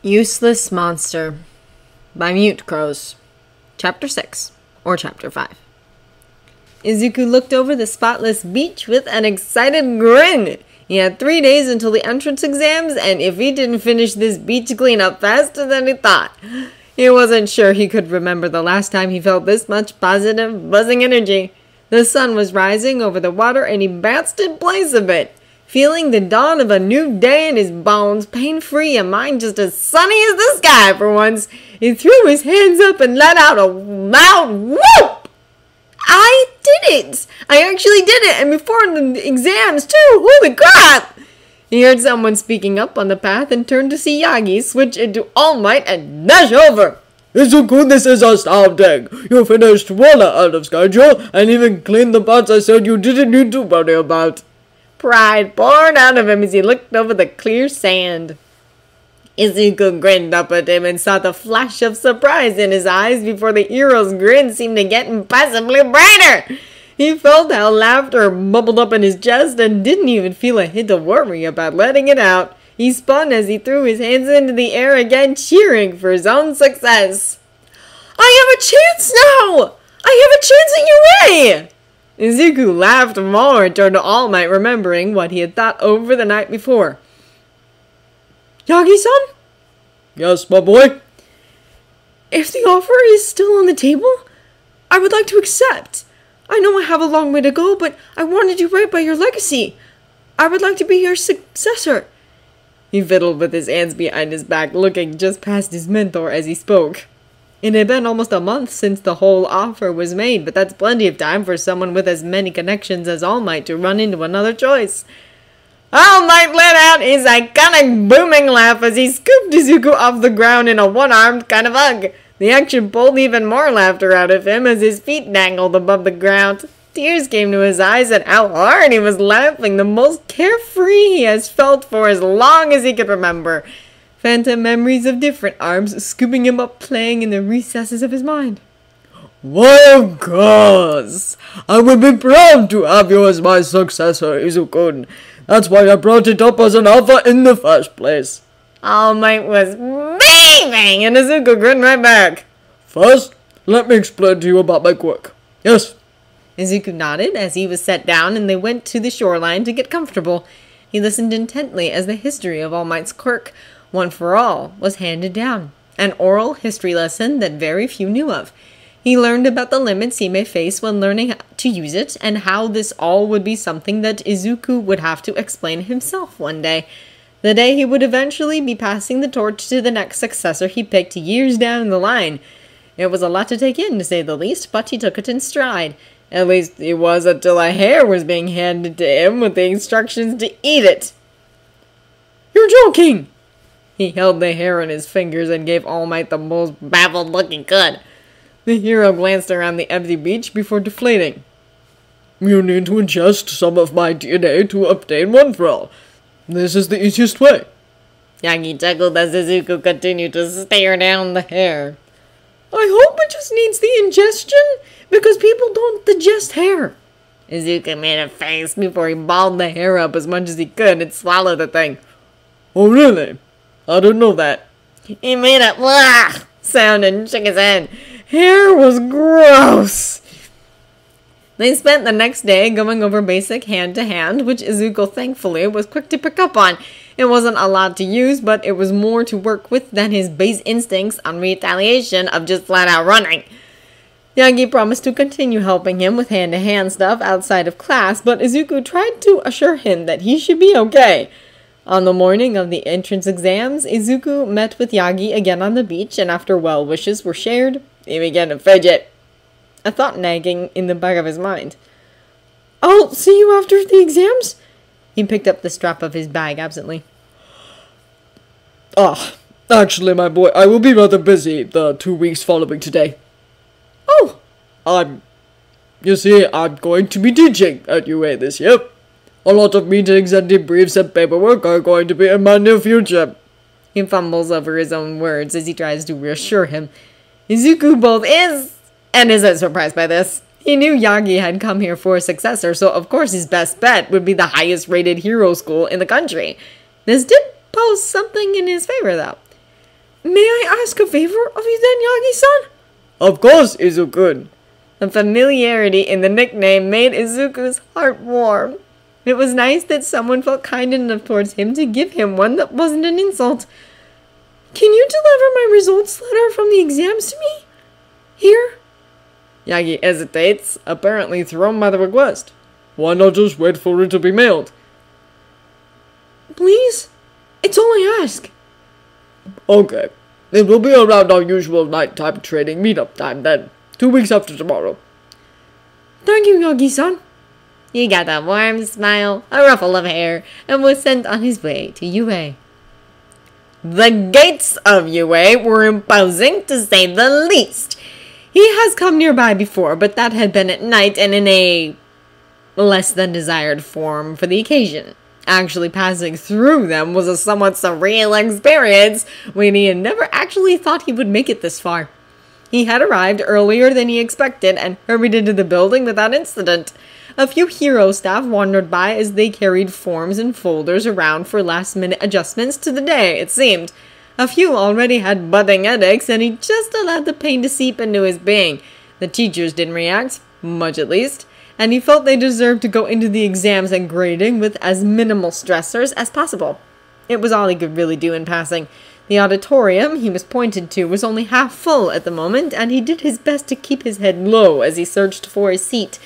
Useless Monster by Mute Crows. Chapter 6, or Chapter 5. Izuku looked over the spotless beach with an excited grin. He had 3 days until the entrance exams, and if he didn't finish this beach cleanup faster than he thought, he wasn't sure he could remember the last time he felt this much positive, buzzing energy. The sun was rising over the water, and he bounced in place of it, feeling the dawn of a new day in his bones, pain-free and mind just as sunny as the sky for once. He threw his hands up and let out a loud whoop! I did it! I actually did it, and before the exams too! Holy crap! He heard someone speaking up on the path and turned to see Yagi switch into All Might and dash over. Izuku, this is astounding! You finished well ahead of schedule, and even cleaned the parts I said you didn't need to worry about. Pride poured out of him as he looked over the clear sand. Izuku grinned up at him and saw the flash of surprise in his eyes before the hero's grin seemed to get impossibly brighter. He felt how laughter bubbled up in his chest and didn't even feel a hint of worry about letting it out. He spun as he threw his hands into the air again, cheering for his own success. I have a chance now! I have a chance at your way! Izuku laughed more and turned to All Might, remembering what he had thought over the night before. Yagi-san? Yes, my boy? If the offer is still on the table, I would like to accept. I know I have a long way to go, but I want to do right by your legacy. I would like to be your successor. He fiddled with his hands behind his back, looking just past his mentor as he spoke. It had been almost a month since the whole offer was made, but that's plenty of time for someone with as many connections as All Might to run into another choice. All Might let out his iconic booming laugh as he scooped Izuku off the ground in a one-armed kind of hug. The action pulled even more laughter out of him as his feet dangled above the ground. Tears came to his eyes at how hard he was laughing, the most carefree he has felt for as long as he could remember. Phantom memories of different arms scooping him up, playing in the recesses of his mind. Why, of course! I would be proud to have you as my successor, Izuku. That's why I brought it up as an offer in the first place. All Might was beaming, and Izuku grinned right back. First, let me explain to you about my quirk. Yes? Izuku nodded as he was set down, and they went to the shoreline to get comfortable. He listened intently as the history of All Might's quirk, One for All, was handed down, an oral history lesson that very few knew of. He learned about the limits he may face when learning to use it, and how this all would be something that Izuku would have to explain himself one day. The day he would eventually be passing the torch to the next successor he picked years down the line. It was a lot to take in, to say the least, but he took it in stride. At least it was until a hair was being handed to him with the instructions to eat it. You're joking! He held the hair in his fingers and gave All Might the most baffled look he could. The hero glanced around the empty beach before deflating. You need to ingest some of my DNA to obtain One for All. This is the easiest way. Yagi chuckled as Izuku continued to stare down the hair. I hope it just needs the ingestion, because people don't digest hair. Izuku made a face before he balled the hair up as much as he could and swallowed the thing. Oh, really? I didn't know that. He made a "wah" sound and shook his head. Hair was gross. They spent the next day going over basic hand-to-hand, which Izuku thankfully was quick to pick up on. It wasn't a lot to use, but it was more to work with than his base instincts on retaliation of just flat-out running. Yagi promised to continue helping him with hand-to-hand stuff outside of class, but Izuku tried to assure him that he should be okay. On the morning of the entrance exams, Izuku met with Yagi again on the beach, and after well wishes were shared, he began to fidget, a thought nagging in the back of his mind. I'll see you after the exams? He picked up the strap of his bag absently. Actually, my boy, I will be rather busy the 2 weeks following today. Oh! You see, I'm going to be teaching at UA this year. A lot of meetings and debriefs and paperwork are going to be in my near future. He fumbles over his own words as he tries to reassure him. Izuku both is and isn't surprised by this. He knew Yagi had come here for a successor, so of course his best bet would be the highest rated hero school in the country. This did pose something in his favor, though. May I ask a favor of you then, Yagi-san? Of course, Izuku. The familiarity in the nickname made Izuku's heart warm. It was nice that someone felt kind enough towards him to give him one that wasn't an insult. Can you deliver my results letter from the exams to me? Here? Yagi hesitates, apparently thrown by the request. Why not just wait for it to be mailed? Please? It's all I ask. Okay. It will be around our usual nighttime training meetup time then. 2 weeks after tomorrow. Thank you, Yagi-san. He got a warm smile, a ruffle of hair, and was sent on his way to UA. The gates of UA were imposing, to say the least. He has come nearby before, but that had been at night and in a less than desired form for the occasion. Actually passing through them was a somewhat surreal experience when he had never actually thought he would make it this far. He had arrived earlier than he expected and hurried into the building without incident. A few hero staff wandered by as they carried forms and folders around for last-minute adjustments to the day, it seemed. A few already had budding headaches, and he just allowed the pain to seep into his being. The teachers didn't react, much at least, and he felt they deserved to go into the exams and grading with as minimal stressors as possible. It was all he could really do in passing. The auditorium he was pointed to was only half full at the moment, and he did his best to keep his head low as he searched for his seat.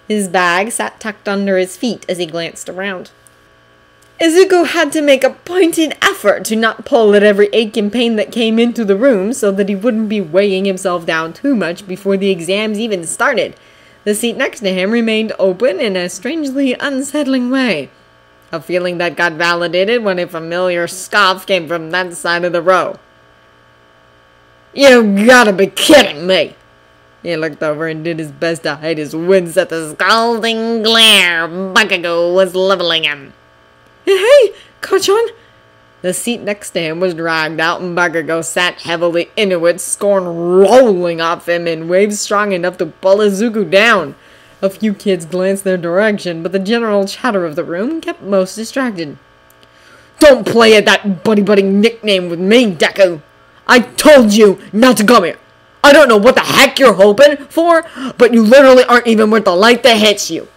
His bag sat tucked under his feet as he glanced around. Izuku had to make a pointed effort to not pull at every ache and pain that came into the room so that he wouldn't be weighing himself down too much before the exams even started. The seat next to him remained open in a strangely unsettling way. A feeling that got validated when a familiar scoff came from that side of the row. "You gotta be kidding me!" He looked over and did his best to hide his wince at the scalding glare Bakugo was leveling him. Hey, Kachan! The seat next to him was dragged out and Bakugo sat heavily into it, scorn rolling off him in waves strong enough to pull Izuku down. A few kids glanced their direction, but the general chatter of the room kept most distracted. "Don't play at that buddy-buddy nickname with me, Deku! I told you not to come here! I don't know what the heck you're hoping for, but you literally aren't even worth the light that hits you!"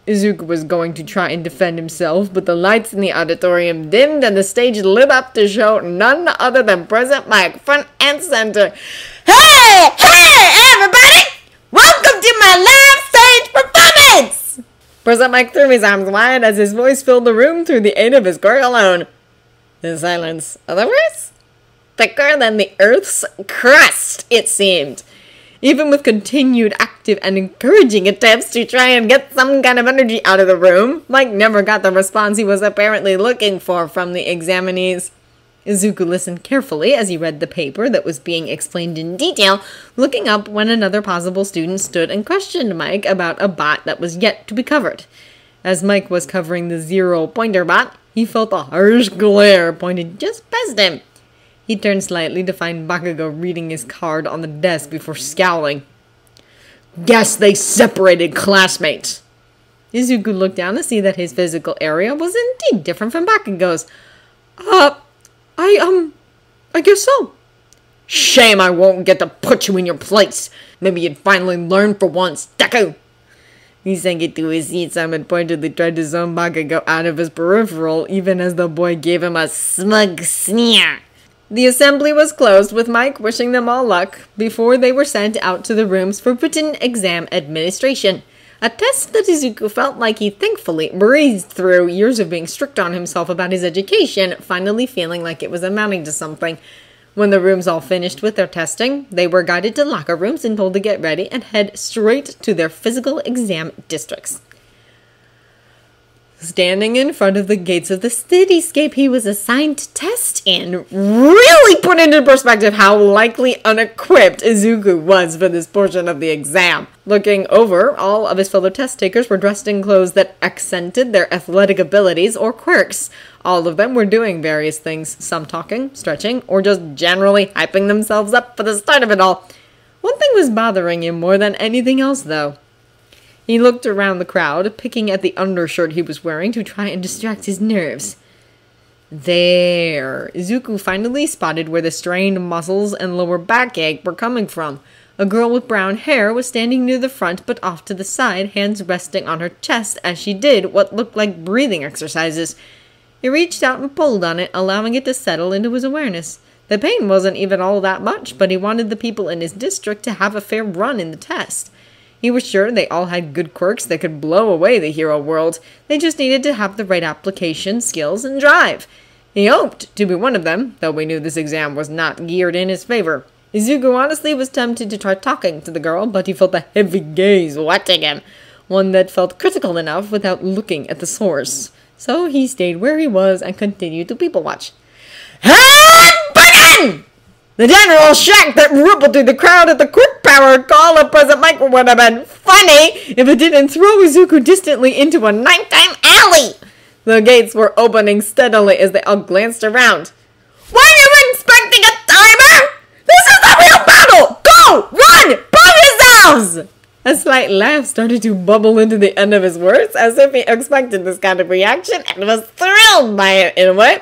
Izuku was going to try and defend himself, but the lights in the auditorium dimmed and the stage lit up to show none other than present Mike, front and center. "Hey! Hey, everybody! Welcome to my live stage performance!" Present Mike threw his arms wide as his voice filled the room through the aid of his quirk alone. The silence, otherwise, thicker than the Earth's crust, it seemed. Even with continued active and encouraging attempts to try and get some kind of energy out of the room, Mike never got the response he was apparently looking for from the examinees. Izuku listened carefully as he read the paper that was being explained in detail, looking up when another possible student stood and questioned Mike about a bot that was yet to be covered. As Mike was covering the zero-pointer bot, he felt a harsh glare pointed just past him. He turned slightly to find Bakugo reading his card on the desk before scowling. "Guess they separated classmates." Izuku looked down to see that his physical area was indeed different from Bakugo's. I guess so." "Shame I won't get to put you in your place. Maybe you'd finally learn for once, Deku." He sank into his seat. Simon pointedly tried to zone Bakugo out of his peripheral, even as the boy gave him a smug sneer. The assembly was closed, with Mike wishing them all luck, before they were sent out to the rooms for written exam administration. A test that Izuku felt like he thankfully breezed through, years of being strict on himself about his education, finally feeling like it was amounting to something. When the rooms all finished with their testing, they were guided to locker rooms and told to get ready and head straight to their physical exam districts. Standing in front of the gates of the cityscape he was assigned to test in really put into perspective how likely unequipped Izuku was for this portion of the exam. Looking over, all of his fellow test takers were dressed in clothes that accented their athletic abilities or quirks. All of them were doing various things, some talking, stretching, or just generally hyping themselves up for the start of it all. One thing was bothering him more than anything else, though. He looked around the crowd, picking at the undershirt he was wearing to try and distract his nerves. There. Izuku finally spotted where the strained muscles and lower backache were coming from. A girl with brown hair was standing near the front but off to the side, hands resting on her chest as she did what looked like breathing exercises. He reached out and pulled on it, allowing it to settle into his awareness. The pain wasn't even all that much, but he wanted the people in his district to have a fair run in the test. He was sure they all had good quirks that could blow away the hero world. They just needed to have the right application, skills, and drive. He hoped to be one of them, though we knew this exam was not geared in his favor. Izuku honestly was tempted to try talking to the girl, but he felt a heavy gaze watching him, one that felt critical enough without looking at the source. So he stayed where he was and continued to people watch. And begin! The general shock that rippled through the crowd at the quick power call of President Michael would have been funny if it didn't throw Izuku distantly into a nighttime alley. The gates were opening steadily as they all glanced around. Were you expecting a timer? This is the real battle! Go! Run! Prove yourselves! A slight laugh started to bubble into the end of his words, as if he expected this kind of reaction and was thrilled by it in a way.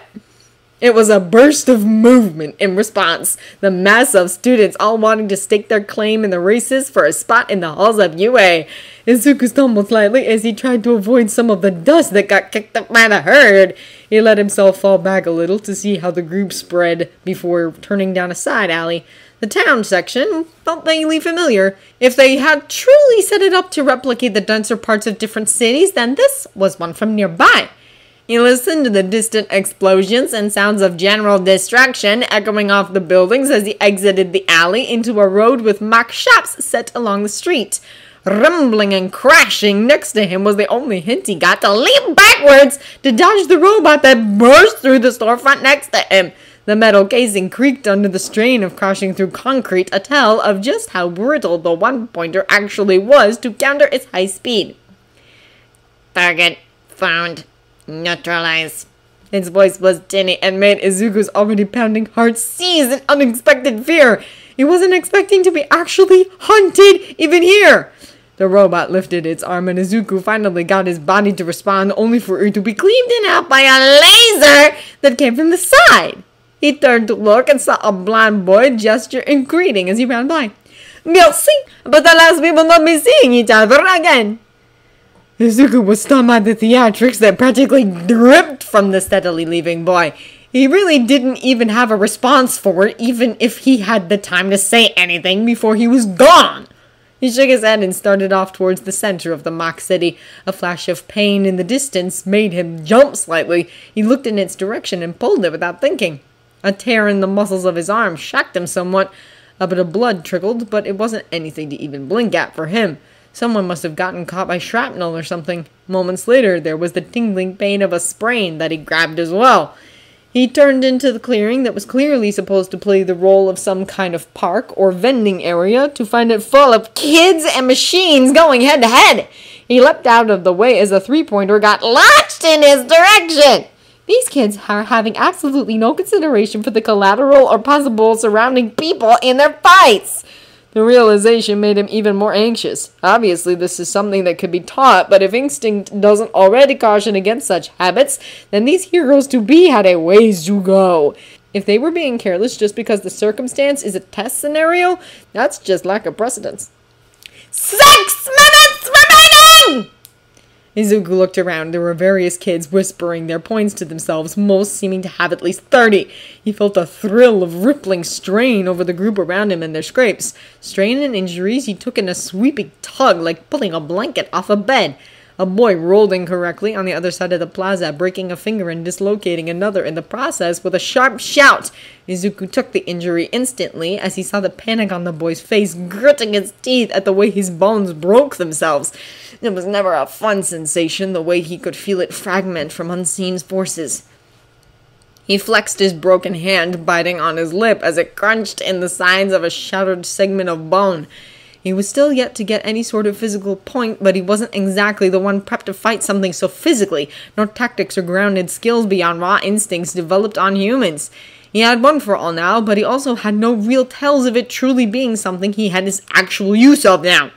It was a burst of movement in response, the mass of students all wanting to stake their claim in the races for a spot in the halls of UA. Izuku stumbled slightly as he tried to avoid some of the dust that got kicked up by the herd. He let himself fall back a little to see how the group spread before turning down a side alley. The town section felt vaguely familiar. If they had truly set it up to replicate the denser parts of different cities, then this was one from nearby. He listened to the distant explosions and sounds of general destruction echoing off the buildings as he exited the alley into a road with mock shops set along the street. Rumbling and crashing next to him was the only hint he got to leap backwards to dodge the robot that burst through the storefront next to him. The metal casing creaked under the strain of crashing through concrete, a tell of just how brittle the one-pointer actually was to counter its high speed. Target found. Neutralize. Its voice was tinny and made Izuku's already pounding heart seize in unexpected fear. He wasn't expecting to be actually hunted even here. The robot lifted its arm and Izuku finally got his body to respond, only for it to be cleaved in half by a laser that came from the side. He turned to look and saw a blond boy gesture in greeting as he ran by. Merci, but alas, we will not be seeing each other again. Izuku was stunned by the theatrics that practically dripped from the steadily leaving boy. He really didn't even have a response for it, even if he had the time to say anything before he was gone. He shook his head and started off towards the center of the mock city. A flash of pain in the distance made him jump slightly. He looked in its direction and pulled it without thinking. A tear in the muscles of his arm shocked him somewhat. A bit of blood trickled, but it wasn't anything to even blink at for him. Someone must have gotten caught by shrapnel or something. Moments later, there was the tingling pain of a sprain that he grabbed as well. He turned into the clearing that was clearly supposed to play the role of some kind of park or vending area to find it full of kids and machines going head to head. He leapt out of the way as a three-pointer got launched in his direction. These kids are having absolutely no consideration for the collateral or possible surrounding people in their fights. The realization made him even more anxious. Obviously, this is something that could be taught, but if instinct doesn't already caution against such habits, then these heroes-to-be had a ways to go. If they were being careless just because the circumstance is a test scenario, that's just lack of precedence. 6 minutes remaining! Izuku looked around. There were various kids whispering their points to themselves, most seeming to have at least 30. He felt a thrill of rippling strain over the group around him and their scrapes. Strain and injuries he took in a sweeping tug, like pulling a blanket off a bed. A boy rolled incorrectly on the other side of the plaza, breaking a finger and dislocating another in the process with a sharp shout. Izuku took the injury instantly as he saw the panic on the boy's face, gritting his teeth at the way his bones broke themselves. It was never a fun sensation, the way he could feel it fragment from unseen forces. He flexed his broken hand, biting on his lip as it crunched in the signs of a shattered segment of bone. He was still yet to get any sort of physical point, but he wasn't exactly the one prepped to fight something so physically, nor tactics or grounded skills beyond raw instincts developed on humans. He had one for all now, but he also had no real tells of it truly being something he had his actual use of now.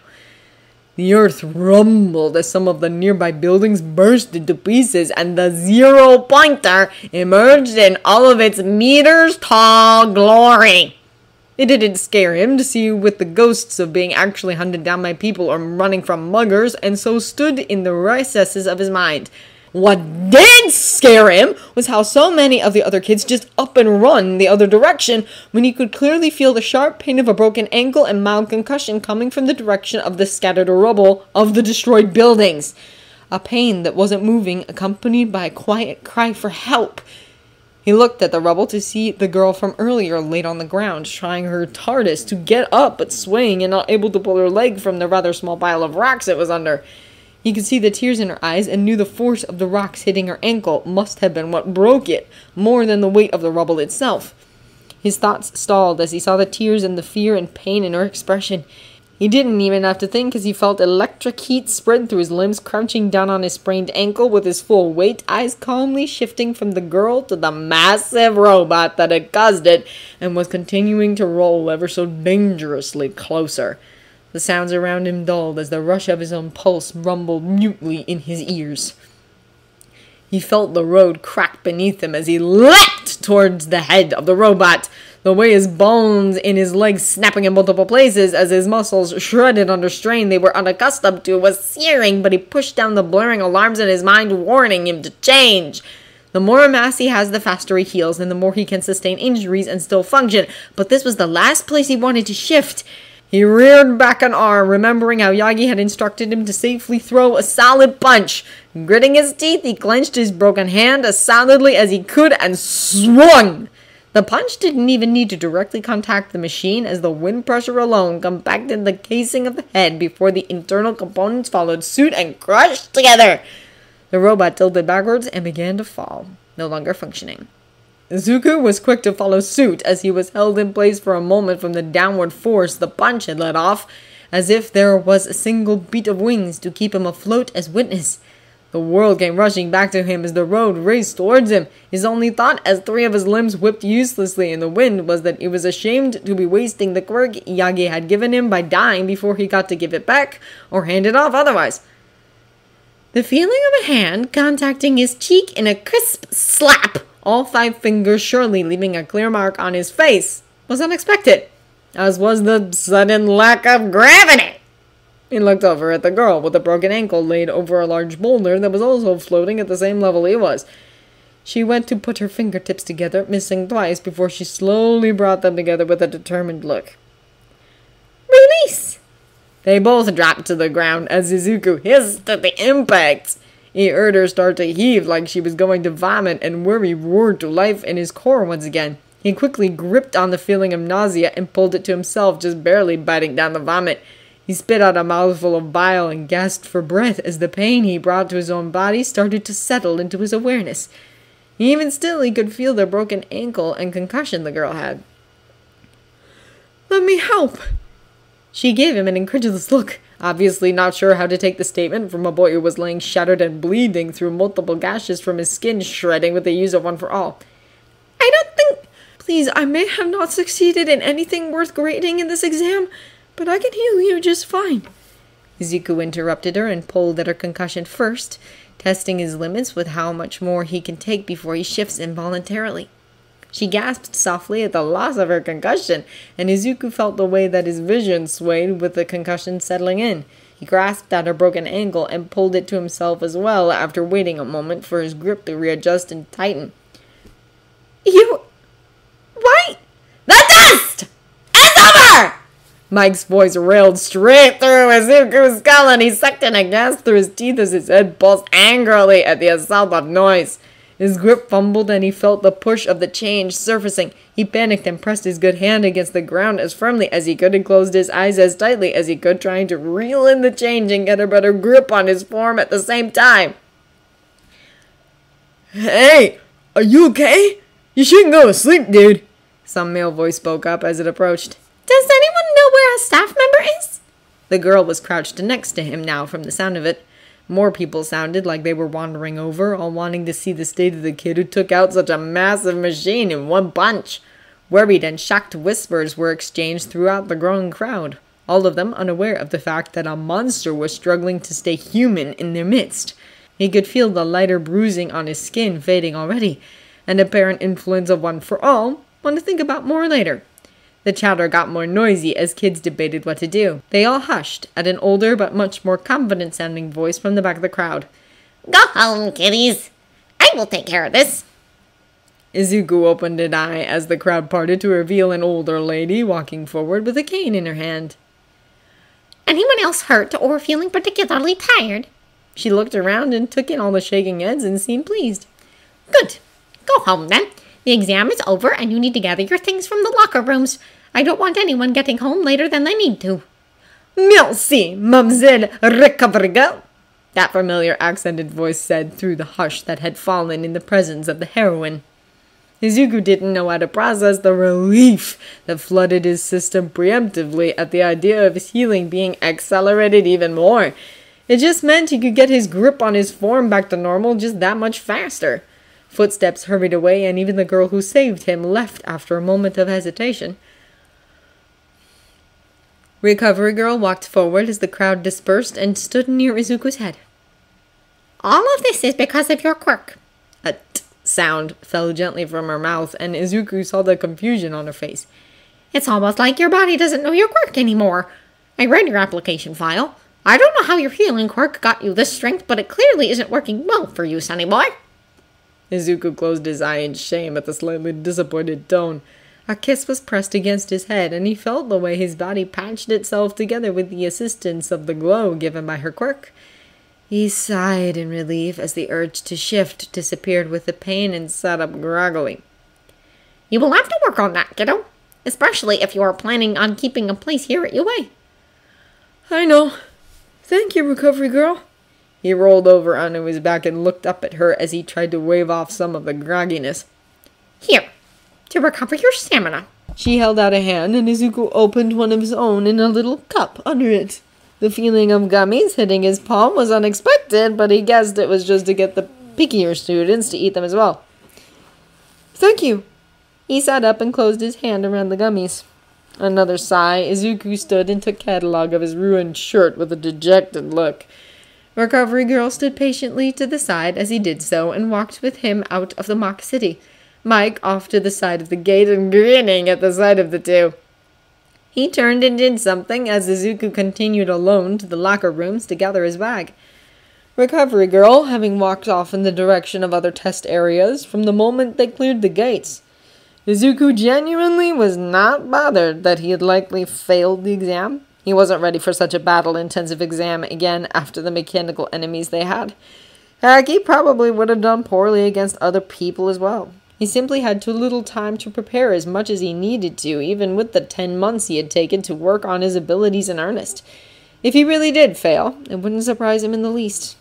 The earth rumbled as some of the nearby buildings burst into pieces, and the 0-pointer emerged in all of its meters-tall glory. It didn't scare him to see with the ghosts of being actually hunted down by people or running from muggers, and so stood in the recesses of his mind. What did scare him was how so many of the other kids just up and run the other direction when he could clearly feel the sharp pain of a broken ankle and mild concussion coming from the direction of the scattered rubble of the destroyed buildings. A pain that wasn't moving, accompanied by a quiet cry for help. He looked at the rubble to see the girl from earlier laid on the ground, trying her hardest to get up but swaying and not able to pull her leg from the rather small pile of rocks it was under. He could see the tears in her eyes and knew the force of the rocks hitting her ankle must have been what broke it, more than the weight of the rubble itself. His thoughts stalled as he saw the tears and the fear and pain in her expression. He didn't even have to think as he felt electric heat spread through his limbs, crouching down on his sprained ankle with his full weight, eyes calmly shifting from the girl to the massive robot that had caused it and was continuing to roll ever so dangerously closer. The sounds around him dulled as the rush of his own pulse rumbled mutely in his ears. He felt the road crack beneath him as he leapt towards the head of the robot, the way his bones in his legs snapping in multiple places as his muscles, shredded under strain they were unaccustomed to, was searing, but he pushed down the blaring alarms in his mind, warning him to change. The more mass he has, the faster he heals, and the more he can sustain injuries and still function, but this was the last place he wanted to shift. He reared back an arm, remembering how Yagi had instructed him to safely throw a solid punch. Gritting his teeth, he clenched his broken hand as solidly as he could and swung. The punch didn't even need to directly contact the machine, as the wind pressure alone compacted the casing of the head before the internal components followed suit and crushed together. The robot tilted backwards and began to fall, no longer functioning. Izuku was quick to follow suit as he was held in place for a moment from the downward force the punch had let off, as if there was a single beat of wings to keep him afloat as witness. The world came rushing back to him as the road raced towards him. His only thought, as 3 of his limbs whipped uselessly in the wind, was that he was ashamed to be wasting the quirk Yagi had given him by dying before he got to give it back, or hand it off otherwise. The feeling of a hand contacting his cheek in a crisp slap, all 5 fingers surely leaving a clear mark on his face, was unexpected, as was the sudden lack of gravity. He looked over at the girl with a broken ankle laid over a large boulder that was also floating at the same level he was. She went to put her fingertips together, missing twice before she slowly brought them together with a determined look. Release! They both dropped to the ground as Izuku hissed at the impact. He heard her start to heave like she was going to vomit, and worry roared to life in his core once again. He quickly gripped on the feeling of nausea and pulled it to himself, just barely biting down the vomit. He spit out a mouthful of bile and gasped for breath as the pain he brought to his own body started to settle into his awareness. Even still, he could feel the broken ankle and concussion the girl had. "Let me help." She gave him an incredulous look, obviously not sure how to take the statement from a boy who was laying shattered and bleeding through multiple gashes from his skin shredding with the use of One for All. "I don't think—" "Please, I may have not succeeded in anything worth grading in this exam, but I can heal you just fine." Izuku interrupted her and pulled at her concussion first, testing his limits with how much more he can take before he shifts involuntarily. She gasped softly at the loss of her concussion, and Izuku felt the way that his vision swayed with the concussion settling in. He grasped at her broken ankle and pulled it to himself as well after waiting a moment for his grip to readjust and tighten. "You... why? The dust! It's over!" Mike's voice railed straight through Izuku's skull, and he sucked in a gasp through his teeth as his head pulsed angrily at the assault of noise. His grip fumbled and he felt the push of the change surfacing. He panicked and pressed his good hand against the ground as firmly as he could and closed his eyes as tightly as he could, trying to reel in the change and get a better grip on his form at the same time. "Hey, are you okay? You shouldn't go to sleep, dude." Some male voice spoke up as it approached. "Does anyone know where a staff member is?" The girl was crouched next to him now from the sound of it. More people sounded like they were wandering over, all wanting to see the state of the kid who took out such a massive machine in one punch. Worried and shocked whispers were exchanged throughout the growing crowd. all of them unaware of the fact that a monster was struggling to stay human in their midst. He could feel the lighter bruising on his skin fading already, an apparent influence of one for all, one to think about more later. The chatter got more noisy as kids debated what to do. They all hushed at an older but much more confident-sounding voice from the back of the crowd. Go home, kiddies. I will take care of this. Izuku opened an eye as the crowd parted to reveal an older lady walking forward with a cane in her hand. Anyone else hurt or feeling particularly tired? She looked around and took in all the shaking heads and seemed pleased. Good. Go home, then. The exam is over, and you need to gather your things from the locker rooms. I don't want anyone getting home later than they need to. Merci, Mademoiselle Recovery Girl, that familiar accented voice said through the hush that had fallen in the presence of the heroine. Izuku didn't know how to process the relief that flooded his system preemptively at the idea of his healing being accelerated even more. It just meant he could get his grip on his form back to normal just that much faster. Footsteps hurried away, and even the girl who saved him left after a moment of hesitation. Recovery Girl walked forward as the crowd dispersed and stood near Izuku's head. All of this is because of your quirk. A t sound fell gently from her mouth, and Izuku saw the confusion on her face. It's almost like your body doesn't know your quirk anymore. I read your application file. I don't know how your healing quirk got you this strength, but it clearly isn't working well for you, sonny boy. Izuku closed his eye in shame at the slightly disappointed tone. A kiss was pressed against his head, and he felt the way his body patched itself together with the assistance of the glow given by her quirk. He sighed in relief as the urge to shift disappeared with the pain and sat up groggily. You will have to work on that, kiddo, especially if you are planning on keeping a place here at UA. I know. Thank you, Recovery Girl. He rolled over onto his back and looked up at her as he tried to wave off some of the grogginess. Here, to recover your stamina. She held out a hand, and Izuku opened one of his own in a little cup under it. The feeling of gummies hitting his palm was unexpected, but he guessed it was just to get the pickier students to eat them as well. Thank you. He sat up and closed his hand around the gummies. Another sigh, Izuku stood and took catalog of his ruined shirt with a dejected look. Recovery Girl stood patiently to the side as he did so and walked with him out of the mock city, Mike off to the side of the gate and grinning at the sight of the two. He turned and did something as Izuku continued alone to the locker rooms to gather his bag. Recovery Girl having walked off in the direction of other test areas from the moment they cleared the gates. Izuku genuinely was not bothered that he had likely failed the exam. He wasn't ready for such a battle-intensive exam again after the mechanical enemies they had. Heck, he probably would have done poorly against other people as well. He simply had too little time to prepare as much as he needed to, even with the 10 months he had taken to work on his abilities in earnest. If he really did fail, it wouldn't surprise him in the least.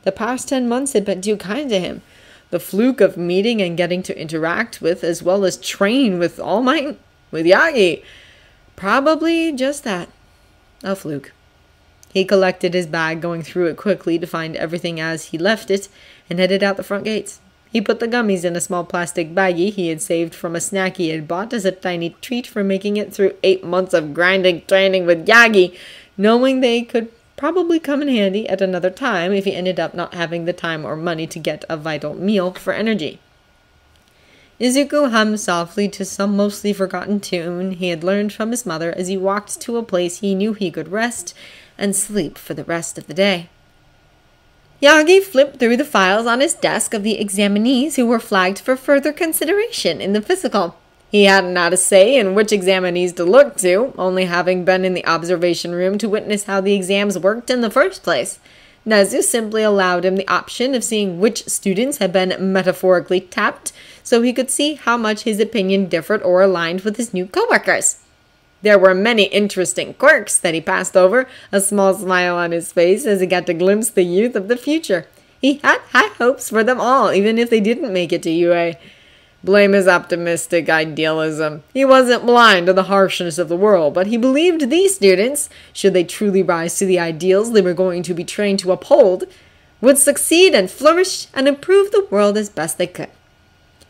The past 10 months had been too kind to him. The fluke of meeting and getting to interact with, as well as train with All Might, with Yagi. Probably just that. A fluke. He collected his bag, going through it quickly to find everything as he left it, and headed out the front gates. He put the gummies in a small plastic baggie he had saved from a snack he had bought as a tiny treat for making it through 8 months of grinding training with Yagi, knowing they could probably come in handy at another time if he ended up not having the time or money to get a vital meal for energy. Izuku hummed softly to some mostly forgotten tune he had learned from his mother as he walked to a place he knew he could rest and sleep for the rest of the day. Yagi flipped through the files on his desk of the examinees who were flagged for further consideration in the physical. He hadn't had a say in which examinees to look to, only having been in the observation room to witness how the exams worked in the first place. Nezu simply allowed him the option of seeing which students had been metaphorically tapped, so he could see how much his opinion differed or aligned with his new coworkers. There were many interesting quirks that he passed over, a small smile on his face as he got to glimpse the youth of the future. He had high hopes for them all, even if they didn't make it to UA. Blame his optimistic idealism. He wasn't blind to the harshness of the world, but he believed these students, should they truly rise to the ideals they were going to be trained to uphold, would succeed and flourish and improve the world as best they could.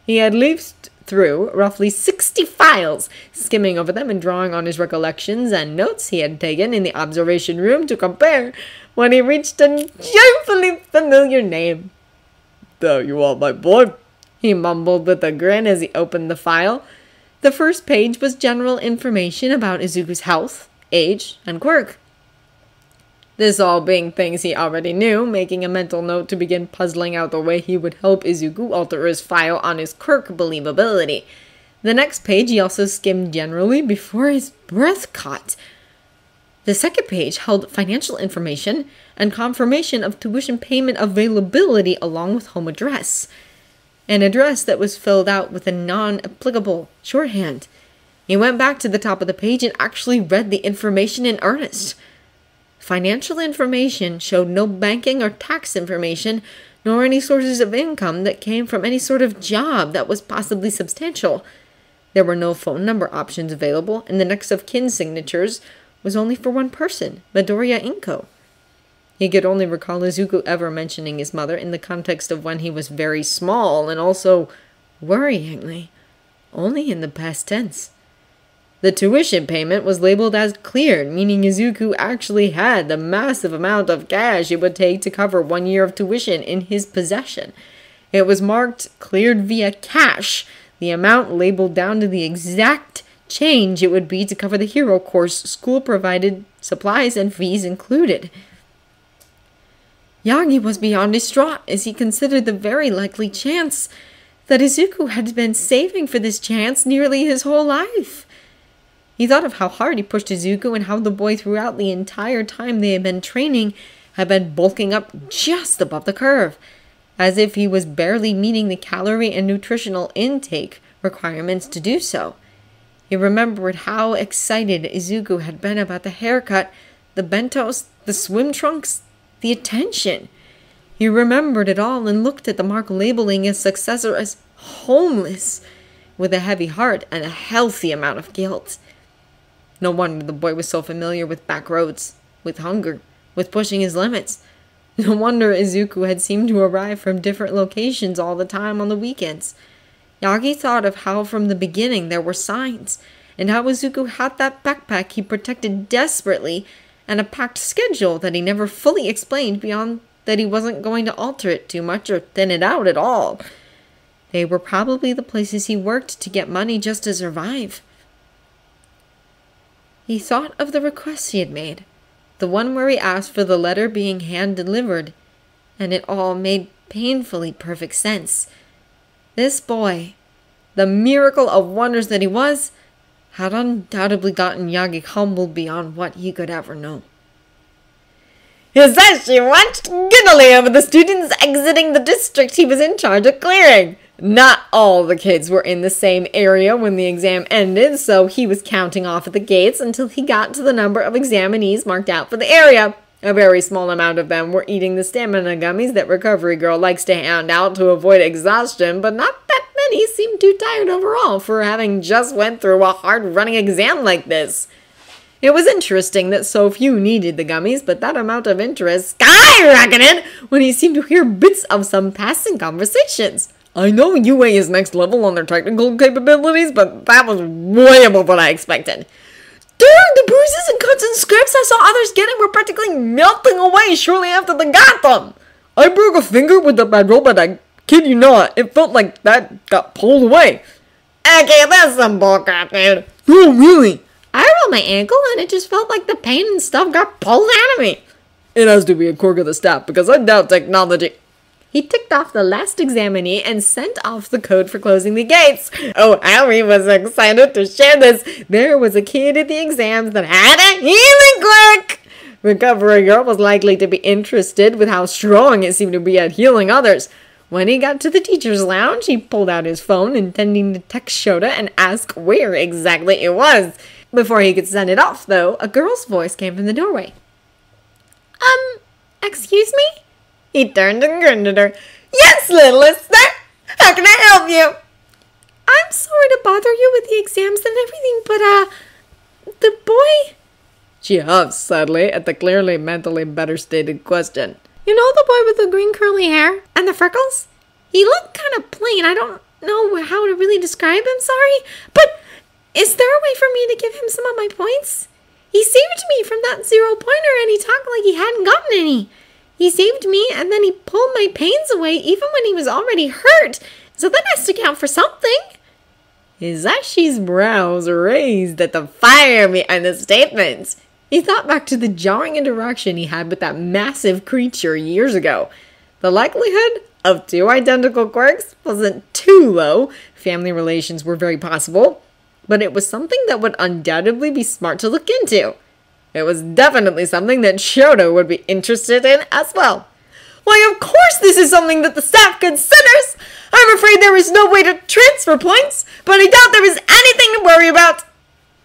He at least through roughly 60 files, skimming over them and drawing on his recollections and notes he had taken in the observation room to compare, when he reached a joyfully familiar name. "There you are, my boy," he mumbled with a grin as he opened the file. The first page was general information about Izuku's health, age, and quirk. This all being things he already knew, making a mental note to begin puzzling out the way he would help Izuku alter his file on his quirk believability. The next page he also skimmed generally before his breath caught. The second page held financial information and confirmation of tuition payment availability along with home address. An address that was filled out with a non-applicable shorthand. He went back to the top of the page and actually read the information in earnest. Financial information showed no banking or tax information, nor any sources of income that came from any sort of job that was possibly substantial. There were no phone number options available, and the next of kin signatures was only for one person, Midoriya Inko. He could only recall Izuku ever mentioning his mother in the context of when he was very small, and also, worryingly, only in the past tense. The tuition payment was labeled as cleared, meaning Izuku actually had the massive amount of cash it would take to cover 1 year of tuition in his possession. It was marked cleared via cash, the amount labeled down to the exact change it would be to cover the hero course, school-provided supplies and fees included. Yagi was beyond distraught as he considered the very likely chance that Izuku had been saving for this chance nearly his whole life. He thought of how hard he pushed Izuku and how the boy throughout the entire time they had been training had been bulking up just above the curve, as if he was barely meeting the calorie and nutritional intake requirements to do so. He remembered how excited Izuku had been about the haircut, the bentos, the swim trunks, the attention. He remembered it all and looked at the mark labeling his successor as homeless, with a heavy heart and a healthy amount of guilt. No wonder the boy was so familiar with back roads, with hunger, with pushing his limits. No wonder Izuku had seemed to arrive from different locations all the time on the weekends. Yagi thought of how from the beginning there were signs, and how Izuku had that backpack he protected desperately, and a packed schedule that he never fully explained beyond that he wasn't going to alter it too much or thin it out at all. They were probably the places he worked to get money just to survive. He thought of the request he had made, the one where he asked for the letter being hand-delivered, and it all made painfully perfect sense. This boy, the miracle of wonders that he was, had undoubtedly gotten Yagi humbled beyond what he could ever know. He says she watched giddily over the students exiting the district he was in charge of clearing. Not all the kids were in the same area when the exam ended, so he was counting off at the gates until he got to the number of examinees marked out for the area. A very small amount of them were eating the stamina gummies that Recovery Girl likes to hand out to avoid exhaustion, but not that many seemed too tired overall for having just went through a hard-running exam like this. It was interesting that so few needed the gummies, but that amount of interest skyrocketed when he seemed to hear bits of some passing conversations. I know UA is next level on their technical capabilities, but that was way above what I expected. During the bruises and cuts and scrapes I saw others getting were practically melting away shortly after they got them. I broke a finger with the paddle, but I kid you not, it felt like that got pulled away. Okay, that's some bullcrap, dude. No, really. I rolled my ankle and it just felt like the pain and stuff got pulled out of me. It has to be a quirk of the staff because I doubt technology. He ticked off the last examinee and sent off the code for closing the gates. Oh, Harry was excited to share this. There was a kid at the exams that had a healing quirk. Recovery Girl was likely to be interested with how strong it seemed to be at healing others. When he got to the teacher's lounge, he pulled out his phone, intending to text Shota and ask where exactly it was. Before he could send it off, though, a girl's voice came from the doorway. Excuse me? He turned and grinned at her. Yes, littlest sir. How can I help you? I'm sorry to bother you with the exams and everything, but, the boy... She huffed sadly at the clearly mentally better stated question. You know the boy with the green curly hair and the freckles? He looked kind of plain. I don't know how to really describe him, sorry, but is there a way for me to give him some of my points? He saved me from that 0-pointer and he talked like he hadn't gotten any. He saved me and then he pulled my pains away even when he was already hurt, so that has to count for something. Hisashi's brows raised at the fire behind the statement. He thought back to the jarring interaction he had with that massive creature years ago. The likelihood of 2 identical quirks wasn't too low. Family relations were very possible, but it was something that would undoubtedly be smart to look into. It was definitely something that Shoto would be interested in as well. Why, of course this is something that the staff considers! I'm afraid there is no way to transfer points, but I doubt there is anything to worry about.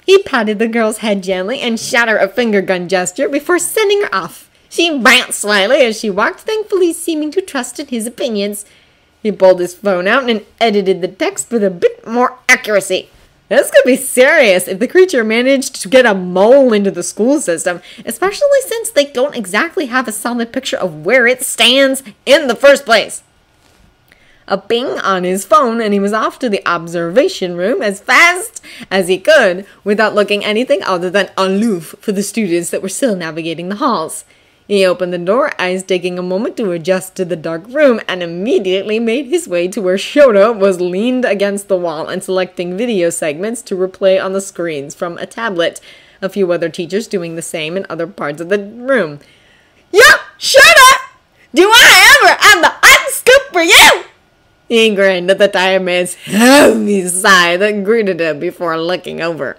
He patted the girl's head gently and shot her a finger gun gesture before sending her off. She bounced slightly as she walked, thankfully seeming to trust in his opinions. He pulled his phone out and edited the text with a bit more accuracy. This could be serious if the creature managed to get a mole into the school system, especially since they don't exactly have a solid picture of where it stands in the first place. A ping on his phone and he was off to the observation room as fast as he could without looking anything other than aloof for the students that were still navigating the halls. He opened the door, eyes taking a moment to adjust to the dark room, and immediately made his way to where Shoto was leaned against the wall and selecting video segments to replay on the screens from a tablet. A few other teachers doing the same in other parts of the room. Yo, Shoto! Do I ever have the hot scoop for you? He grinned at the tired man's heavy sigh that greeted him before looking over.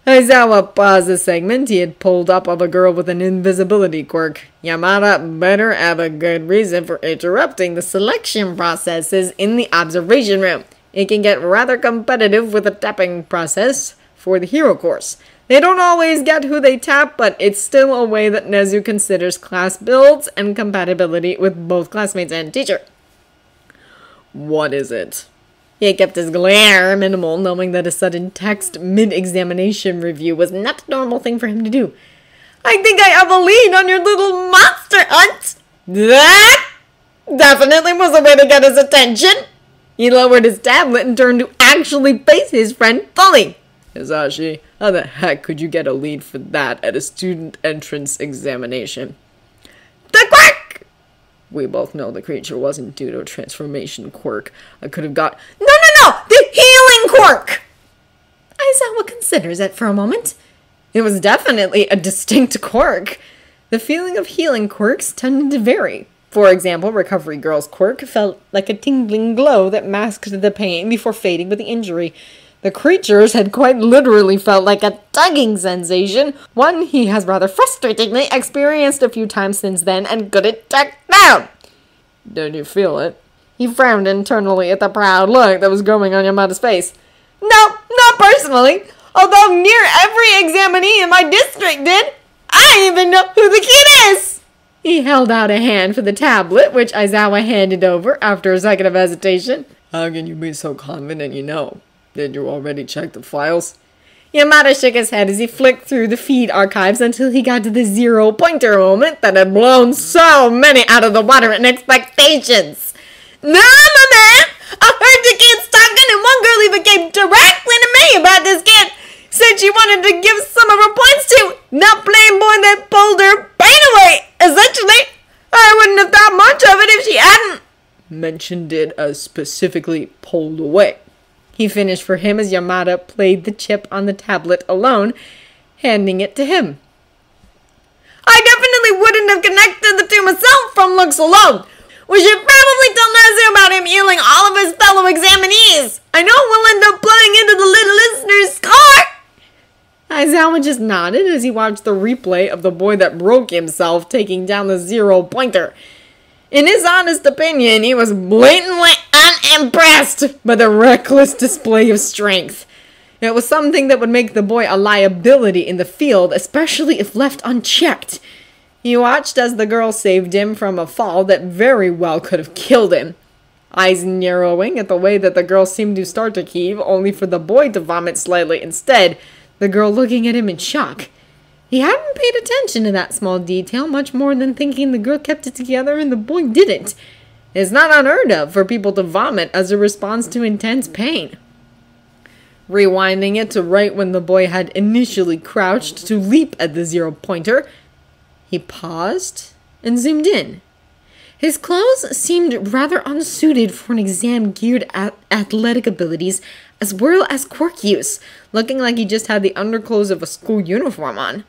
Aizawa paused the segment he had pulled up of a girl with an invisibility quirk. Yamada better have a good reason for interrupting the selection processes in the observation room. It can get rather competitive with the tapping process for the hero course. They don't always get who they tap, but it's still a way that Nezu considers class builds and compatibility with both classmates and teacher. What is it? He kept his glare minimal, knowing that a sudden text mid-examination review was not a normal thing for him to do. I think I have a lead on your little monster hunt! That definitely was a way to get his attention! He lowered his tablet and turned to actually face his friend fully. Hisashi, how the heck could you get a lead for that at a student entrance examination? The quirk! We both know the creature wasn't due to a transformation quirk. I could have got... No! The healing quirk! Aizawa considers it for a moment. It was definitely a distinct quirk. The feeling of healing quirks tended to vary. For example, Recovery Girl's quirk felt like a tingling glow that masked the pain before fading with the injury. The creature's had quite literally felt like a tugging sensation, one he has rather frustratingly experienced a few times since then and couldn't track down. Did you feel it? He frowned internally at the proud look that was growing on Yamada's face. No, not personally. Although near every examinee in my district did. I even know who the kid is. He held out a hand for the tablet, which Aizawa handed over after a second of hesitation. How can you be so confident you know? Did you already check the files? Yamada shook his head as he flicked through the feed archives until he got to the 0-pointer moment that had blown so many out of the water in expectations. No, my man! I heard the kids talking and one girl even came directly to me about this kid. Said she wanted to give some of her points to not playing boy that pulled her pain away. Essentially, I wouldn't have thought much of it if she hadn't mentioned it as specifically pulled away. He finished for him as Yamada played the chip on the tablet alone, handing it to him. I definitely wouldn't have connected the two myself from looks alone. We should probably tell Nezu about him healing all of his fellow examinees. I know we'll end up playing into the little listener's score. Aizawa just nodded as he watched the replay of the boy that broke himself taking down the 0-pointer. In his honest opinion, he was blatantly unimpressed by the reckless display of strength. It was something that would make the boy a liability in the field, especially if left unchecked. He watched as the girl saved him from a fall that very well could have killed him. Eyes narrowing at the way that the girl seemed to start to heave, only for the boy to vomit slightly instead, the girl looking at him in shock. He hadn't paid attention to that small detail much more than thinking the girl kept it together and the boy didn't. It's not unheard of for people to vomit as a response to intense pain. Rewinding it to right when the boy had initially crouched to leap at the 0-pointer, he paused and zoomed in. His clothes seemed rather unsuited for an exam geared at athletic abilities as well as quirk use, looking like he just had the underclothes of a school uniform on.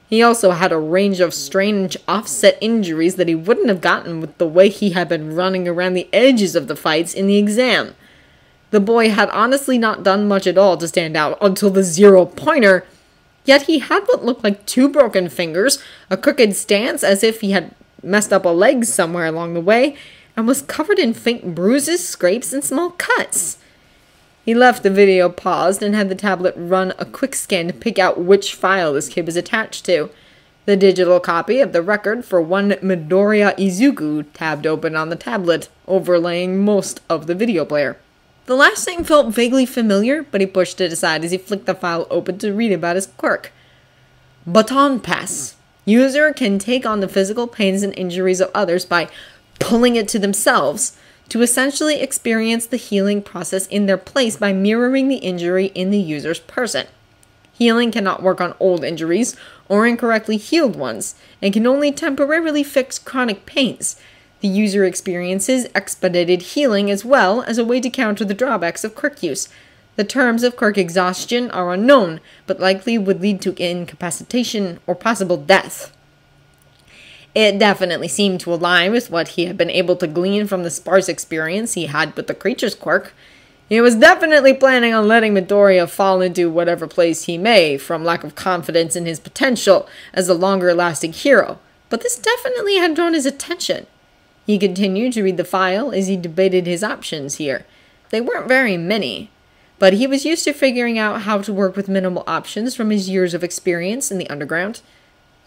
He also had a range of strange offset injuries that he wouldn't have gotten with the way he had been running around the edges of the fights in the exam. The boy had honestly not done much at all to stand out until the 0-pointer, yet he had what looked like 2 broken fingers, a crooked stance as if he had messed up a leg somewhere along the way, and was covered in faint bruises, scrapes, and small cuts. He left the video paused and had the tablet run a quick scan to pick out which file this kid was attached to. The digital copy of the record for one Midoriya Izuku tabbed open on the tablet, overlaying most of the video player. The last thing felt vaguely familiar, but he pushed it aside as he flicked the file open to read about his quirk. Baton Pass. User can take on the physical pains and injuries of others by pulling it to themselves, to essentially experience the healing process in their place by mirroring the injury in the user's person. Healing cannot work on old injuries or incorrectly healed ones, and can only temporarily fix chronic pains. The user experiences expedited healing as well as a way to counter the drawbacks of quirk use. The terms of quirk exhaustion are unknown, but likely would lead to incapacitation or possible death. It definitely seemed to align with what he had been able to glean from the sparse experience he had with the creature's quirk. He was definitely planning on letting Midoriya fall into whatever place he may, from lack of confidence in his potential as a longer-lasting hero, but this definitely had drawn his attention. He continued to read the file as he debated his options here. They weren't very many, but he was used to figuring out how to work with minimal options from his years of experience in the underground.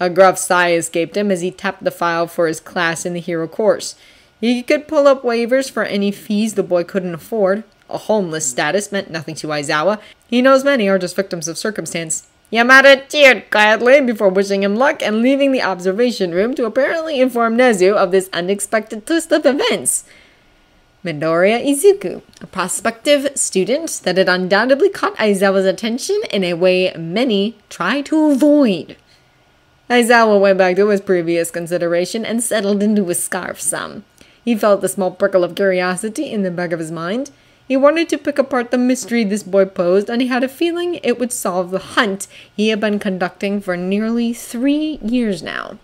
A gruff sigh escaped him as he tapped the file for his class in the hero course. He could pull up waivers for any fees the boy couldn't afford. A homeless status meant nothing to Aizawa. He knows many are just victims of circumstance. Yamada cheered quietly before wishing him luck and leaving the observation room to apparently inform Nezu of this unexpected twist of events. Midoriya Izuku, a prospective student that had undoubtedly caught Aizawa's attention in a way many try to avoid. Aizawa went back to his previous consideration and settled into his scarf some. He felt a small prickle of curiosity in the back of his mind. He wanted to pick apart the mystery this boy posed, and he had a feeling it would solve the hunt he had been conducting for nearly 3 years now.